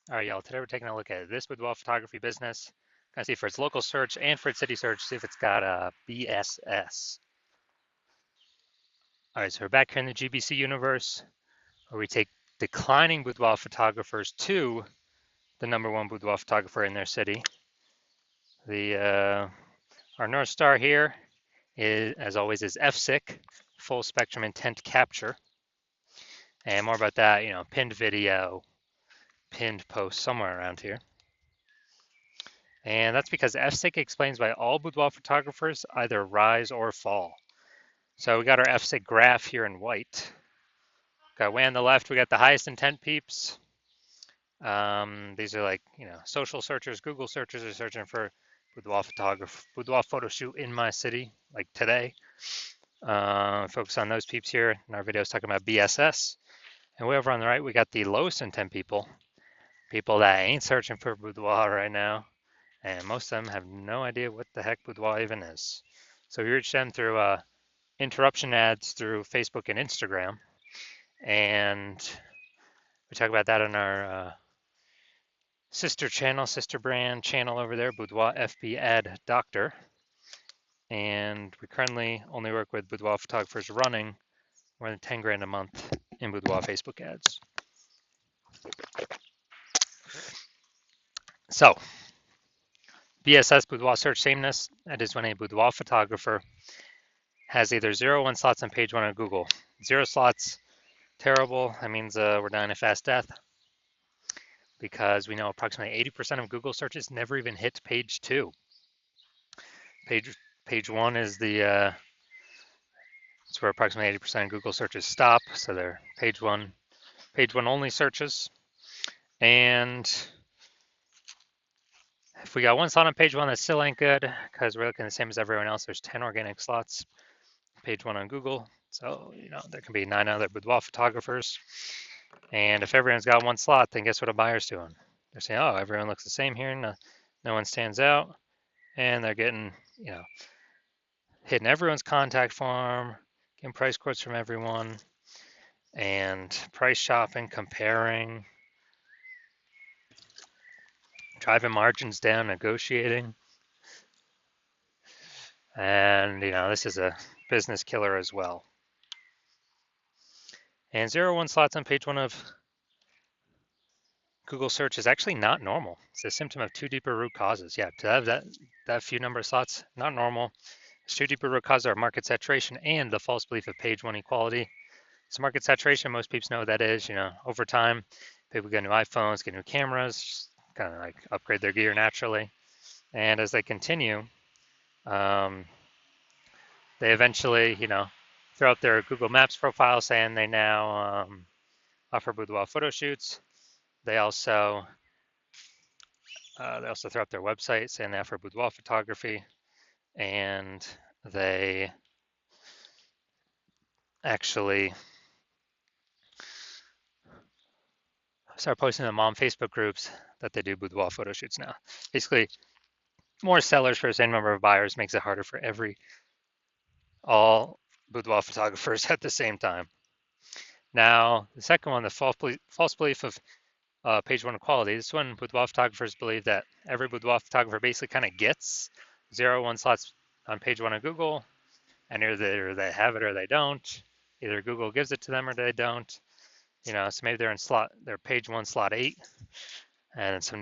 All right, y'all. Today we're taking a look at this boudoir photography business. Gonna see for its local search and for its city search, see if it's got a BSS. All right, so we're back here in the GBC universe, where we take declining boudoir photographers to the #1 boudoir photographer in their city. Our North Star here is, as always, is FSIC, full spectrum intent capture, and more about that, pinned video, pinned post somewhere around here. And that's because FSIC explains why all boudoir photographers either rise or fall. So we got our FSIC graph here in white. Got way on the left, we got the highest intent peeps. These are like, social searchers, Google searchers are searching for boudoir photo shoot in my city, like today. Focus on those peeps here. In our video is talking about BSS. And way over on the right, we got the lowest intent people that ain't searching for boudoir right now. And most of them have no idea what the heck boudoir even is. So we reach them through interruption ads through Facebook and Instagram. And we talk about that on our sister brand channel over there, Boudoir FB Ad Doctor. And we currently only work with boudoir photographers running more than 10 grand a month in boudoir Facebook ads. So, BSS, boudoir search sameness, that is when a boudoir photographer has either 0 or 1 slots on page 1 on Google. 0 slots, terrible. That means we're dying a fast death, because we know approximately 80% of Google searches never even hit page 2. Page 1 is it's where approximately 80% of Google searches stop. So they're page one only searches. And if we got 1 slot on page 1, that still ain't good, because we're looking the same as everyone else. There's 10 organic slots, page 1 on Google. So, there can be 9 other boudoir photographers. And if everyone's got 1 slot, then guess what a buyer's doing? They're saying, oh, everyone looks the same here. No one stands out. And they're getting, hitting everyone's contact form, getting price quotes from everyone, and price shopping, comparing, driving margins down, negotiating. And, this is a business killer as well. And 0 1 slots on page 1 of Google search is actually not normal. It's a symptom of 2 deeper root causes. Yeah, to have that few number of slots, not normal. It's 2 deeper root causes are market saturation and the false belief of page 1 equality. So market saturation, most people know what that is. Over time, people get new iPhones, get new cameras, kind of like upgrade their gear naturally. And as they continue, they eventually, throw out their Google Maps profile saying they now offer boudoir photo shoots. They also throw up their website saying they offer boudoir photography, and they actually start posting them on Facebook groups that they do boudoir photo shoots now. Basically, more sellers for the same number of buyers makes it harder for all boudoir photographers at the same time. Now, the second one, the false belief of page 1 equality. This one, boudoir photographers believe that every boudoir photographer basically kind of gets 0 1 slots on page 1 of Google, and either they have it or they don't. Either Google gives it to them or they don't. So maybe they're page 1 slot 8, and some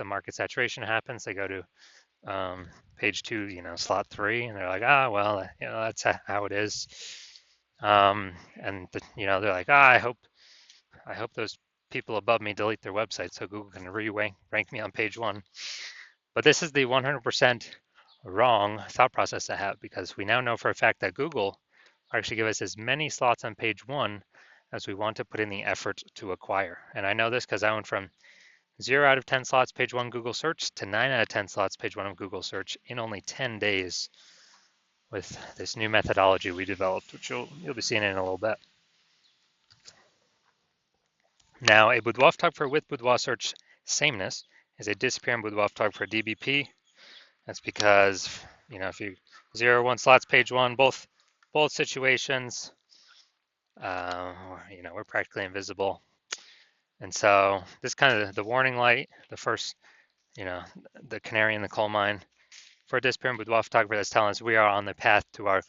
market saturation happens. They go to page 2, slot 3, and they're like, well, that's how it is. And they're like, I hope those people above me delete their website so Google can rank me on page 1. But this is the 100% wrong thought process to have, because we now know for a fact that Google actually give us as many slots on page 1 as we want to put in the effort to acquire. And I know this because I went from 0 out of 10 slots page 1 Google search to 9 out of 10 slots page 1 of Google search in only 10 days with this new methodology we developed, which you'll be seeing in a little bit. Now, a boudoir photographer with boudoir search sameness is a disappearing boudoir photographer DBP. That's because, if you 0 1 slots page 1, both situations, we're practically invisible. And so this kind of the warning light, the first, the canary in the coal mine for a disappearing boudoir photographer that's telling us we are on the path to our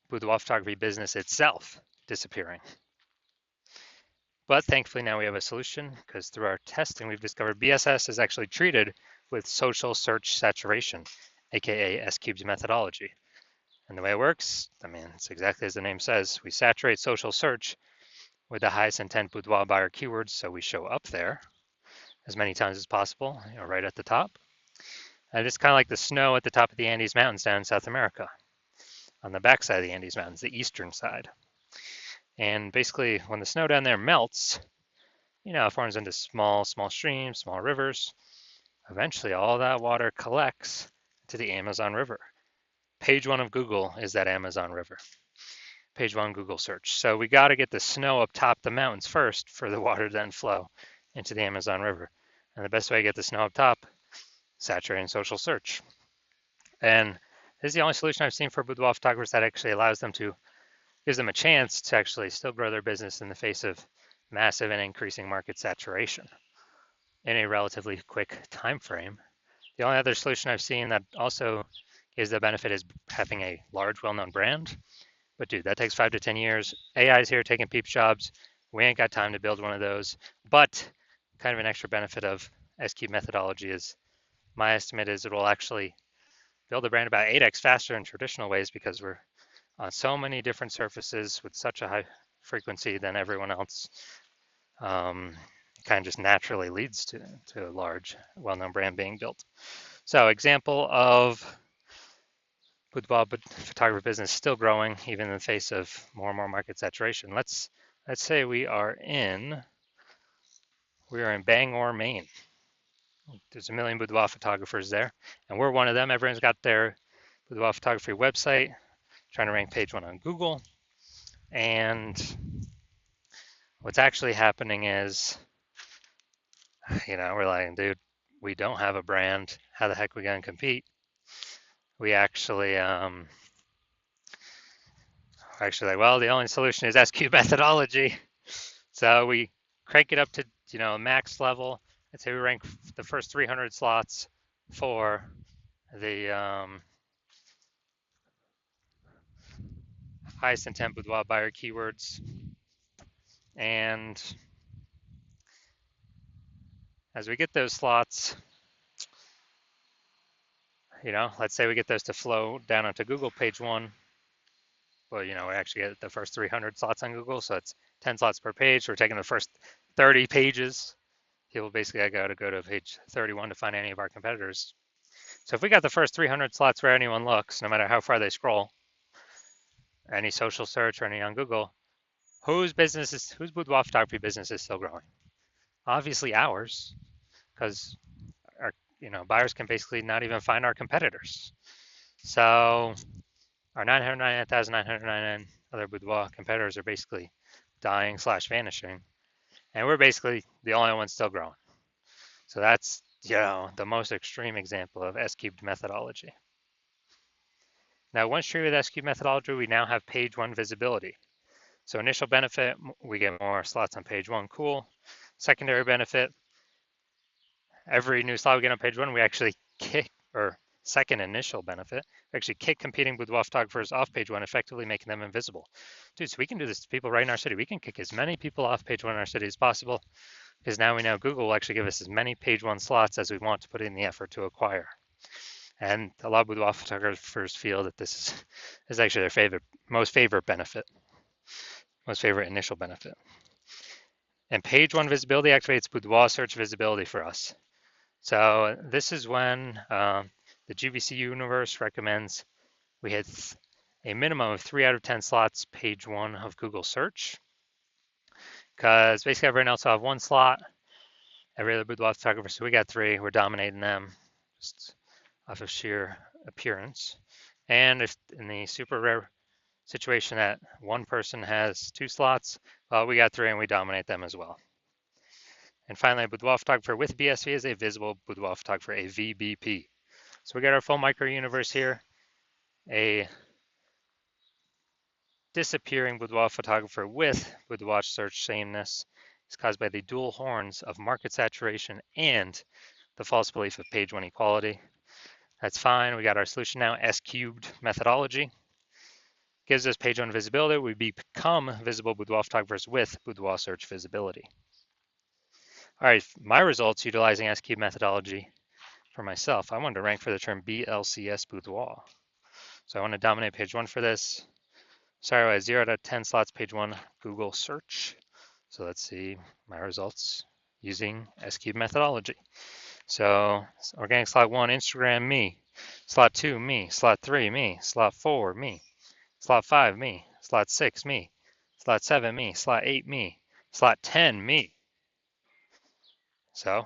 boudoir photography business itself disappearing. But thankfully now we have a solution because through our testing we've discovered BSS is actually treated with social search saturation, aka S-Cube's methodology. And the way it works, it's exactly as the name says. We saturate social search with the highest intent boudoir buyer keywords, so we show up there as many times as possible, right at the top. And it's kind of like the snow at the top of the Andes Mountains down in South America, on the backside of the Andes Mountains, the eastern side. And basically, when the snow down there melts, it forms into small streams, small rivers. Eventually, all that water collects to the Amazon River. Page 1 of Google is that Amazon River. Page 1 Google search. So we got to get the snow up top the mountains first for the water to then flow into the Amazon River. And the best way to get the snow up top, saturating social search. And this is the only solution I've seen for boudoir photographers that actually gives them a chance to actually still grow their business in the face of massive and increasing market saturation in a relatively quick time frame. The only other solution I've seen that also gives the benefit is having a large, well-known brand. But dude, that takes 5 to 10 years. AI is here taking peep jobs. We ain't got time to build one of those. But kind of an extra benefit of S-Cube methodology is my estimate is it will actually build a brand about 8x faster in traditional ways because we're on so many different surfaces with such a high frequency than everyone else. Kind of just naturally leads to a large, well-known brand being built. So example of boudoir photography business still growing even in the face of more and more market saturation. Let's say we are in Bangor, Maine. There's a million boudoir photographers there, and we're one of them. Everyone's got their boudoir photography website, trying to rank page 1 on Google. And what's actually happening is, we're like, dude, we don't have a brand. How the heck are we going to compete? We actually, the only solution is S-Cube methodology. So we crank it up to, max level. I'd say we rank the first 300 slots for the highest intent boudoir buyer keywords. And as we get those slots, let's say we get those to flow down onto Google page 1. Well, we actually get the first 300 slots on Google, so it's 10 slots per page. We're taking the first 30 pages. People basically got to go to page 31 to find any of our competitors. So if we got the first 300 slots where anyone looks, no matter how far they scroll, any social search or any on Google, whose boudoir photography business is still growing? Obviously ours, because our buyers can basically not even find our competitors. So our 999,999 other boudoir competitors are basically dying / vanishing, and we're basically the only ones still growing. So that's the most extreme example of S-Cubed methodology. Now, once treated with S-Cube methodology, we now have page 1 visibility. So initial benefit, we get more slots on page 1, cool. Secondary benefit, every new slot we get on page 1, we actually kick, or second initial benefit, we actually kick competing boudoir photographers off page 1, effectively making them invisible. Dude, so we can do this to people right in our city. We can kick as many people off page 1 in our city as possible, because now we know Google will actually give us as many page 1 slots as we want to put in the effort to acquire. And a lot of boudoir photographers feel that this is actually their most favorite initial benefit. And page 1 visibility activates boudoir search visibility for us. So this is when the GVC universe recommends we hit a minimum of 3 out of 10 slots page 1 of Google search, because basically everyone else will have 1 slot, every other boudoir photographer, so we got 3, we're dominating them just off of sheer appearance. And if in the super rare situation that one person has 2 slots, well, we got 3 and we dominate them as well. And finally, a boudoir photographer with BSV is a visible boudoir photographer, a VBP. So we got our full micro universe here, a disappearing boudoir photographer with boudoir search sameness, is caused by the dual horns of market saturation and the false belief of page one equality. That's fine. We got our solution now. S cubed methodology gives us page one visibility. We become visible boudoir photographers with boudoir search visibility. All right, my results utilizing S cubed methodology for myself. I wanted to rank for the term BLCS boudoir. So I want to dominate page one for this. Sorry, I had 0 out of 10 slots, page one, Google search. So let's see my results using S cubed methodology. So organic slot one, Instagram, me. Slot two, me. Slot three, me. Slot four, me. Slot five, me. Slot six, me. Slot seven, me. Slot eight, me. Slot 10, me. So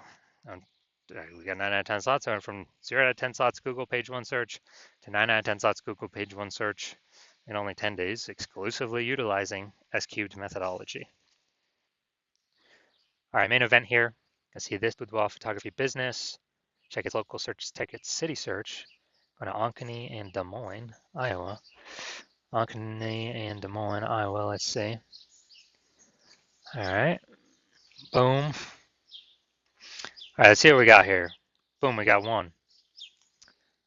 we got 9 out of 10 slots. I went from 0 out of 10 slots Google page one search to 9 out of 10 slots Google page one search in only 10 days, exclusively utilizing S cubed methodology. All right, main event here. I see this boudoir photography business. Check its local search, check its city search. Go to Ankeny and Des Moines, Iowa. Ankeny and Des Moines, Iowa, let's see. All right, boom. All right, let's see what we got here. Boom, we got one.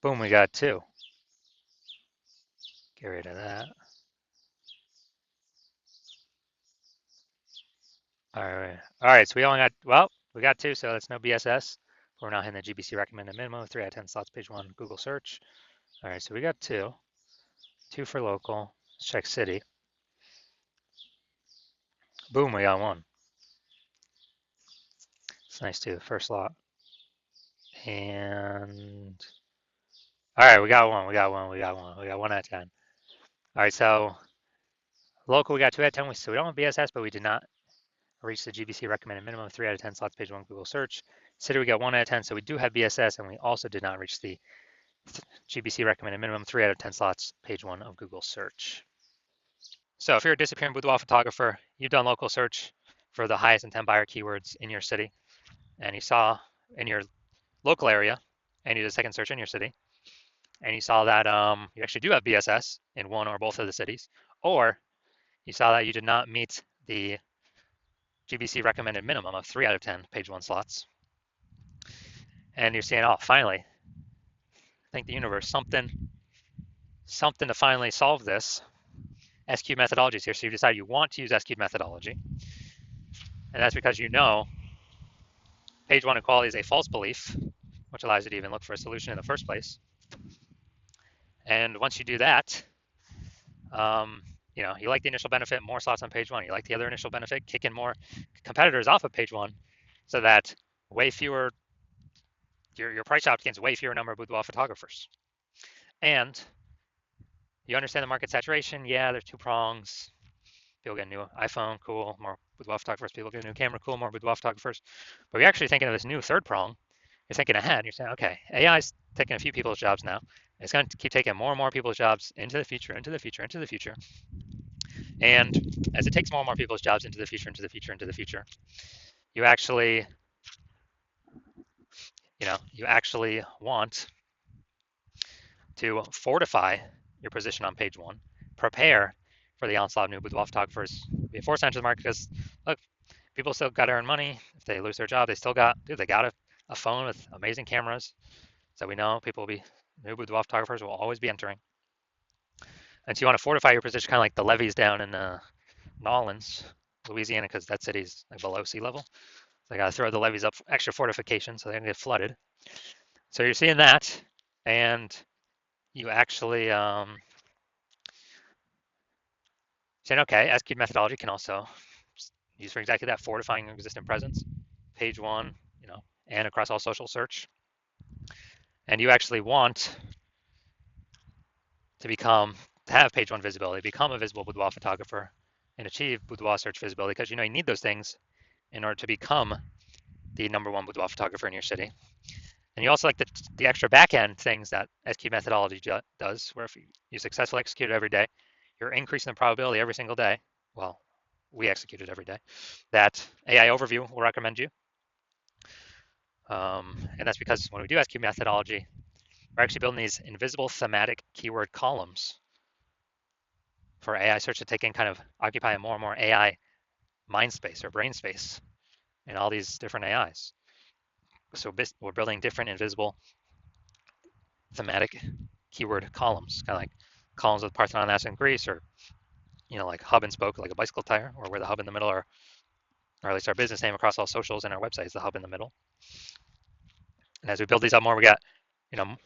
Boom, we got two. Get rid of that. All right, so we only got, well, we got two, so that's no BSS. We're not hitting the GBC recommended minimum, 3 out of 10 slots, page one, Google search. All right, so we got two. Two for local. Let's check city. Boom, we got one. It's nice too, first slot. And all right, we got one, we got one, we got one. We got 1 out of 10. All right, so local, we got 2 out of 10. So we don't have BSS, but we did not reach the GBC recommended minimum, 3 out of 10 slots, page one, Google search. City, we got 1 out of 10, so we do have BSS, and we also did not reach the GBC recommended minimum, 3 out of 10 slots, page one of Google search. So if you're a disappearing boudoir photographer, you've done local search for the highest intent buyer keywords in your city, and you saw in your local area, and you did a second search in your city, and you saw that you actually do have BSS in one or both of the cities, or you saw that you did not meet the GBC recommended minimum of 3 out of 10 page one slots, and you're saying, oh, finally, thank the universe, something to finally solve this. S cubed methodology is here, so you decide you want to use S cubed methodology, and that's because you know page one equality is a false belief, which allows you to even look for a solution in the first place. And once you do that, you like the initial benefit, more slots on page one. You like the other initial benefit, kicking more competitors off of page one, so that way fewer, your price out gains way fewer number of boudoir photographers. And you understand the market saturation. Yeah, there's two prongs. People get a new iPhone, cool, more boudoir photographers. People get a new camera, cool, more boudoir photographers. But you're actually thinking of this new third prong. You're thinking ahead. You're saying, okay, AI's taking a few people's jobs now. It's going to keep taking more and more people's jobs into the future, into the future, into the future. And as it takes more and more people's jobs into the future, into the future, into the future, you actually, you actually want to fortify your position on page one, prepare for the onslaught of new boudoir photographers, be forced into the market because, look, people still got to earn money. If they lose their job, they still got, they got a phone with amazing cameras. So we know people will be, new boudoir photographers will always be entering. And so you want to fortify your position, kind of like the levees down in Nolens, Louisiana, because that city's like below sea level. So they got to throw the levees up, extra fortification, so they don't get flooded. So you're seeing that, and you actually saying, okay, S cubed methodology can also use for exactly that, fortifying existing presence, page one, and across all social search. And you actually want to have page one visibility, become a visible boudoir photographer, and achieve boudoir search visibility, because you need those things in order to become the #1 boudoir photographer in your city. And you also like the extra back-end things that S cubed methodology does, where if you successfully execute it every day, you're increasing the probability every single day. Well, we execute it every day. That AI overview will recommend you. And that's because when we do S cubed methodology, we're actually building these invisible thematic keyword columns for AI search to take in, kind of occupy more and more AI mind space or brain space in all these different AIs. So we're building different invisible thematic keyword columns, kind of like columns with Parthenon, Athens, and Greece, or like hub and spoke, like a bicycle tire, or where the hub in the middle are, or at least our business name across all socials and our website is the hub in the middle. And as we build these up more, we got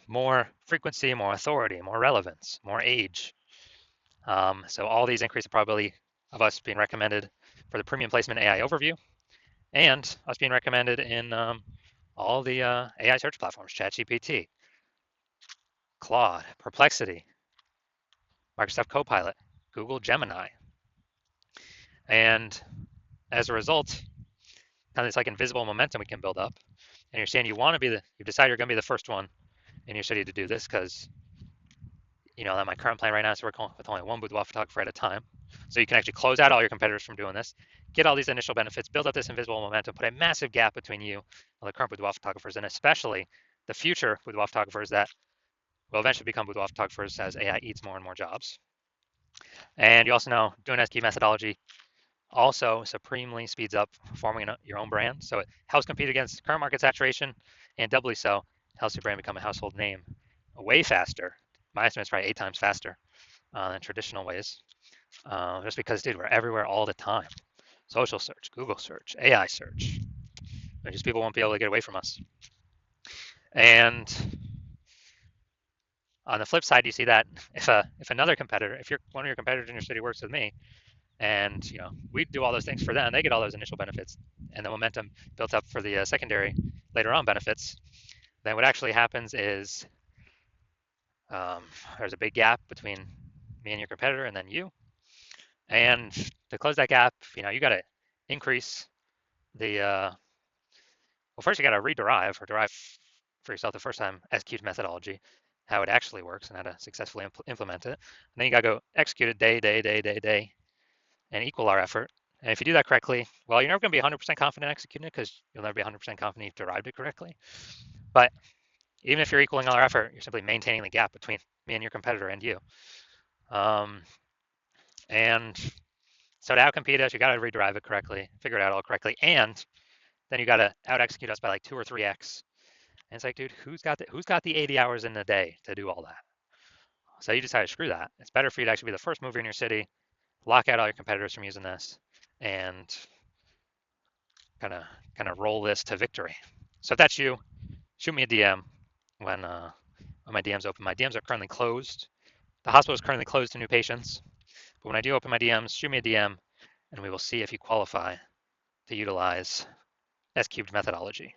more frequency, more authority, more relevance, more age. So all these increase the probability of us being recommended for the premium placement AI overview, and us being recommended in all the AI search platforms, ChatGPT, Claude, Perplexity, Microsoft Copilot, Google Gemini. And as a result, kind of this like invisible momentum we can build up. And you're saying you decide you're going to be the first one in your city to do this because, that my current plan right now is to work with only one boudoir photographer at a time. So you can actually close out all your competitors from doing this, get all these initial benefits, build up this invisible momentum, put a massive gap between you and the current boudoir photographers, and especially the future boudoir photographers that will eventually become boudoir photographers as AI eats more and more jobs. And you also know doing SQ methodology also supremely speeds up forming your own brand. So it helps compete against current market saturation, and doubly so, helps your brand become a household name way faster. My estimate is probably 8 times faster than traditional ways. Just because, dude, we're everywhere all the time. Social search, Google search, AI search. Just people won't be able to get away from us. And on the flip side, you see that if another competitor, if one of your competitors in your city works with me, and we do all those things for them, they get all those initial benefits and the momentum built up for the secondary later on benefits, then what actually happens is there's a big gap between me and your competitor and then you. And to close that gap, you got to increase the well, first you got to rederive or derive for yourself the first time SQ methodology, how it actually works and how to successfully implement it. And then you got to go execute it day, and equal our effort. And if you do that correctly, well, you're never going to be 100% confident executing it because you'll never be 100% confident you've derived it correctly. But even if you're equaling all our effort, you're simply maintaining the gap between me and your competitor and you. And so to outcompete us, you got to rederive it correctly, figure it out all correctly, and then you got to out execute us by like 2 or 3x. And it's like, dude, who's got the 80 hours in the day to do all that? So you decide to screw that. It's better for you to actually be the first mover in your city, lock out all your competitors from using this, and kind of roll this to victory. So if that's you, shoot me a DM when my DMs open. My DMs are currently closed. The hospital is currently closed to new patients, but when I do open my DMs, shoot me a DM, and we will see if you qualify to utilize S cubed methodology.